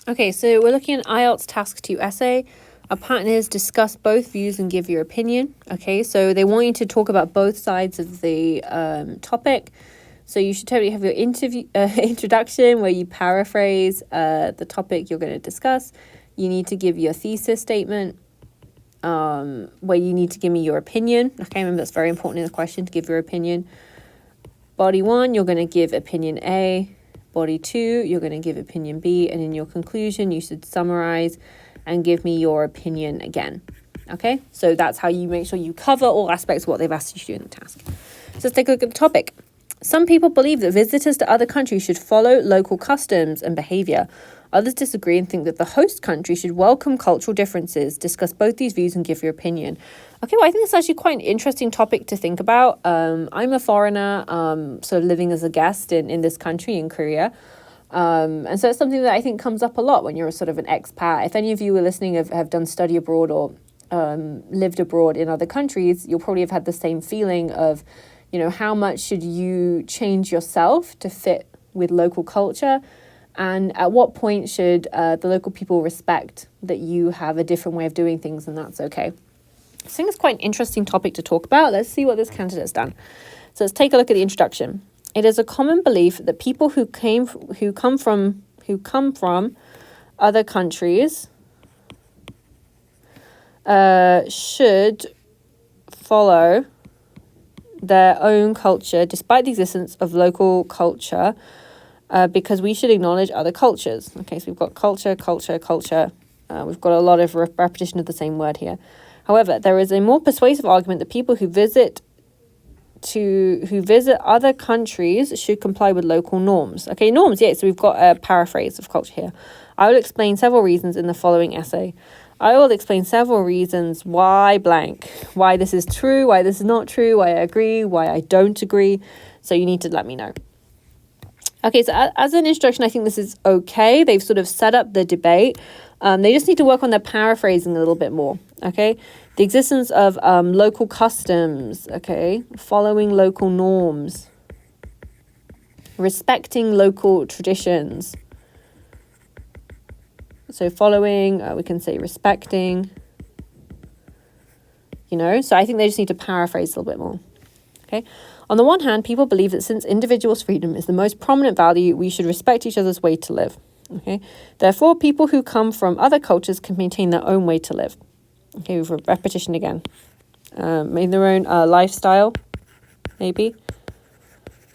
Okay, so we're looking at IELTS Task 2 essay. Our pattern is discuss both views and give your opinion. Okay, so they want you to talk about both sides of the topic. So you should totally have your introduction where you paraphrase the topic you're going to discuss. You need to give your thesis statement where you need to give me your opinion. Okay, remember that's very important in the question to give your opinion. Body 1, you're going to give opinion A. Body 2, you're going to give opinion B. And in your conclusion, you should summarize and give me your opinion again. Okay, so that's how you make sure you cover all aspects of what they've asked you to do in the task. So let's take a look at the topic. Some people believe that visitors to other countries should follow local customs and behavior. Others disagree and think that the host country should welcome cultural differences. Discuss both these views and give your opinion. Okay, well, I think it's actually quite an interesting topic to think about. I'm a foreigner, sort of living as a guest in this country, in Korea. And so it's something that I think comes up a lot when you're sort of an expat. If any of you are listening have done study abroad or lived abroad in other countries, you'll probably have had the same feeling of, you know, how much should you change yourself to fit with local culture? And at what point should the local people respect that you have a different way of doing things, and that's okay? I think it's quite an interesting topic to talk about. Let's see what this candidate's done. So let's take a look at the introduction. It is a common belief that people who come from other countries should follow their own culture despite the existence of local culture, because we should acknowledge other cultures. Okay, so we've got culture. We've got a lot of repetition of the same word here. However, there is a more persuasive argument that people who visit other countries should comply with local norms. Okay, norms, yeah, so we've got a paraphrase of culture here. I will explain several reasons in the following essay. I will explain several reasons why blank, why this is true, why this is not true, why I agree, why I don't agree. So you need to let me know. Okay, so as an introduction, I think this is okay. They've sort of set up the debate. They just need to work on their paraphrasing a little bit more, okay? The existence of local customs, okay? Following local norms. Respecting local traditions. So following, we can say respecting, you know? So I think they just need to paraphrase a little bit more, okay? On the one hand, people believe that since individuals' freedom is the most prominent value, we should respect each other's way to live. Okay. Therefore, people who come from other cultures can maintain their own way to live. Okay, with repetition again. Made their own lifestyle, maybe.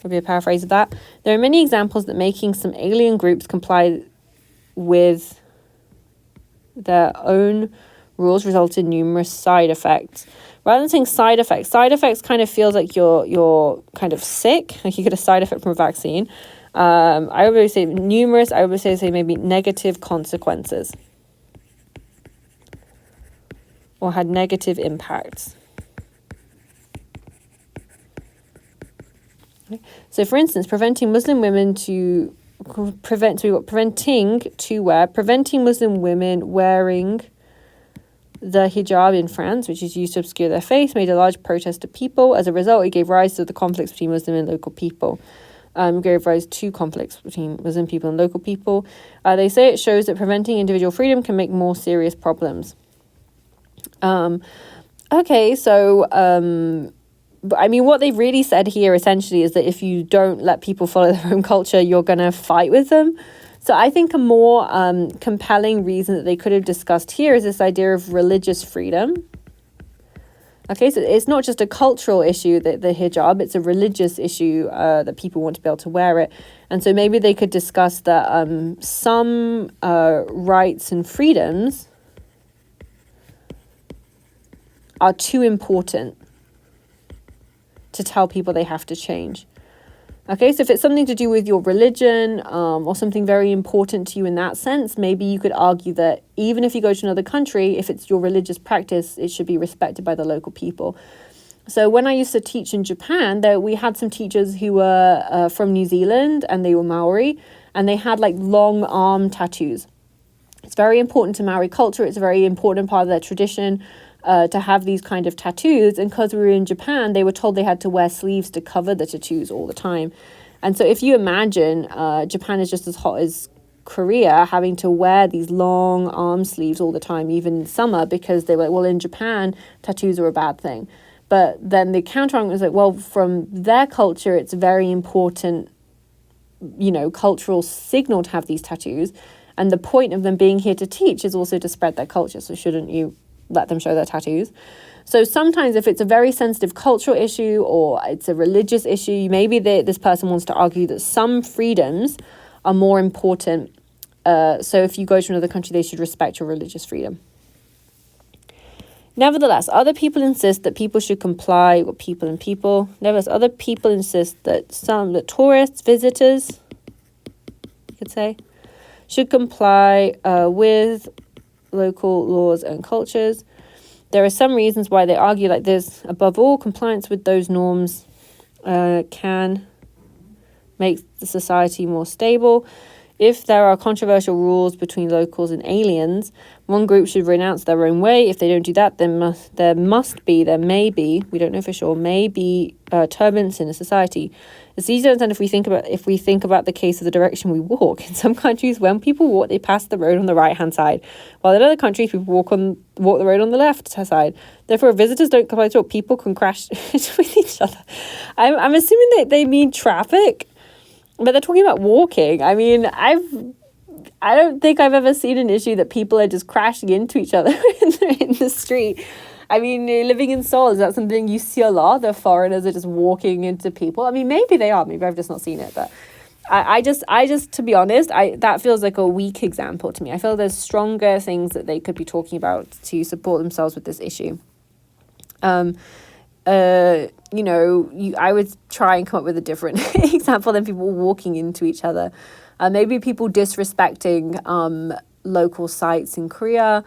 Maybe a paraphrase of that. There are many examples that making some alien groups comply with their own rules result in numerous side effects. Rather than saying side effects kind of feels like you're kind of sick, like you get a side effect from a vaccine. I would say numerous, I would say maybe negative consequences. Or had negative impacts. Okay. So for instance, preventing Muslim women wearing the hijab in France, which is used to obscure their face, made a large protest of people. As a result, it gave rise to the conflicts between Muslim and local people. Gave rise to conflicts between Muslim people and local people. They say it shows that preventing individual freedom can make more serious problems. Okay, so, I mean, what they've really said here essentially is that if you don't let people follow their own culture, you're going to fight with them. So I think a more compelling reason that they could have discussed here is this idea of religious freedom. Okay, so it's not just a cultural issue, the hijab, it's a religious issue that people want to be able to wear it. And so maybe they could discuss that some rights and freedoms are too important to tell people they have to change. Okay, so if it's something to do with your religion or something very important to you in that sense, maybe you could argue that even if you go to another country, if it's your religious practice, it should be respected by the local people. So when I used to teach in Japan, we had some teachers who were from New Zealand and they were Maori and they had like long arm tattoos. It's very important to Maori culture. It's a very important part of their tradition. to have these kind of tattoos. And because we were in Japan, they were told they had to wear sleeves to cover the tattoos all the time. And so if you imagine Japan is just as hot as Korea, having to wear these long arm sleeves all the time, even in summer, because they were, well, in Japan, tattoos are a bad thing. But then the counterargument was like, well, from their culture, it's a very important, cultural signal to have these tattoos. And the point of them being here to teach is also to spread their culture. So shouldn't you let them show their tattoos? So sometimes if it's a very sensitive cultural issue or it's a religious issue, maybe this person wants to argue that some freedoms are more important. So if you go to another country, they should respect your religious freedom. Nevertheless, other people insist that people should comply with people and people. Nevertheless, other people insist that tourists, visitors, you could say, should comply with local laws and cultures. There are some reasons why they argue like this. Above all, compliance with those norms can make the society more stable. If there are controversial rules between locals and aliens, one group should renounce their own way. If they don't do that, there may be, we don't know for sure, turbulence in a society. It's easy to understand if we think about the case of the direction we walk. In some countries, when people walk, they pass the road on the right-hand side, while in other countries, people walk the road on the left side. Therefore, if visitors don't comply to it, people can crash with each other. I'm assuming that they mean traffic. But they're talking about walking. I mean, I don't think I've ever seen an issue that people are just crashing into each other in the street. I mean, living in Seoul, is that something you see a lot? The foreigners are just walking into people. I mean, maybe they are. Maybe I've just not seen it. But I just, to be honest, that feels like a weak example to me. I feel there's stronger things that they could be talking about to support themselves with this issue. I would try and come up with a different example than people walking into each other. Maybe people disrespecting local sites in Korea.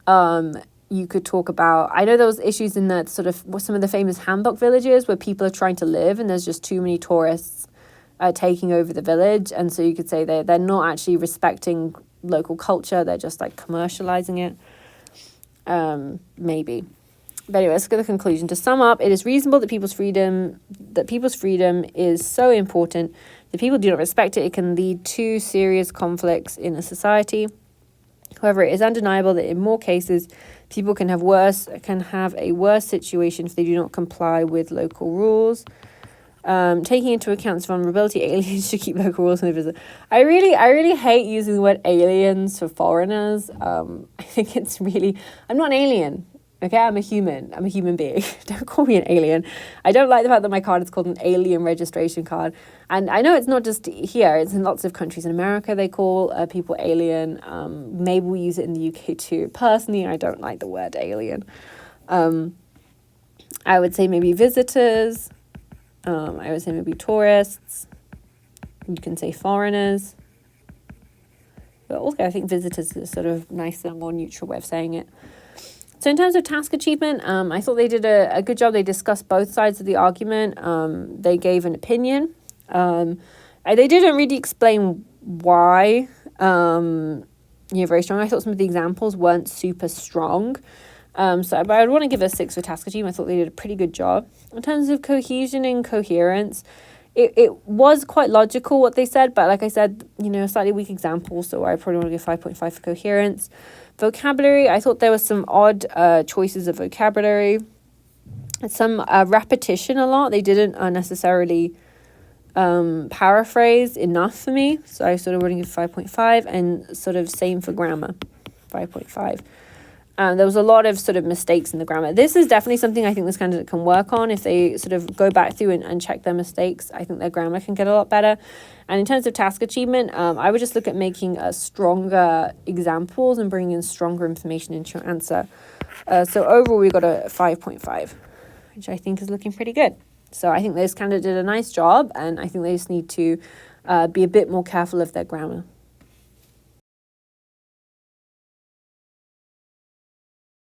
You could talk about, I know there was issues in that sort of some of the famous hanbok villages where people are trying to live and there's just too many tourists taking over the village. And so you could say they're not actually respecting local culture. They're just like commercializing it. Maybe. But anyway, let's get the conclusion. To sum up, it is reasonable that people's freedom is so important. If people do not respect it, it can lead to serious conflicts in a society. However, it is undeniable that in more cases, people can have a worse situation if they do not comply with local rules. Taking into account this vulnerability, aliens should keep local rules when they visit. I really hate using the word aliens for foreigners. I think it's really, I'm not an alien. Okay, I'm a human being. Don't call me an alien. I don't like the fact that my card is called an alien registration card. And I know it's not just here, it's in lots of countries. In America, they call people alien. Maybe we use it in the UK too. Personally, I don't like the word alien. I would say maybe visitors. I would say maybe tourists. You can say foreigners. But also, I think visitors is sort of nicer, more neutral way of saying it. So in terms of task achievement, I thought they did a good job. They discussed both sides of the argument. They gave an opinion. They didn't really explain why, very strong. I thought some of the examples weren't super strong. But I would want to give it a 6 for task achievement. I thought they did a pretty good job. In terms of cohesion and coherence, it was quite logical what they said, but like I said, slightly weak example, so I probably want to give 5.5 for coherence. Vocabulary, I thought there was some odd choices of vocabulary. Some repetition a lot. They didn't necessarily paraphrase enough for me, so I sort of want to give 5.5, and sort of same for grammar, 5.5. There was a lot of sort of mistakes in the grammar. This is definitely something I think this candidate can work on. If they sort of go back through and check their mistakes, I think their grammar can get a lot better. And in terms of task achievement, I would just look at making stronger examples and bringing in stronger information into your answer. So overall, we got a 5.5, which I think is looking pretty good. So I think this candidate did a nice job, and I think they just need to be a bit more careful of their grammar.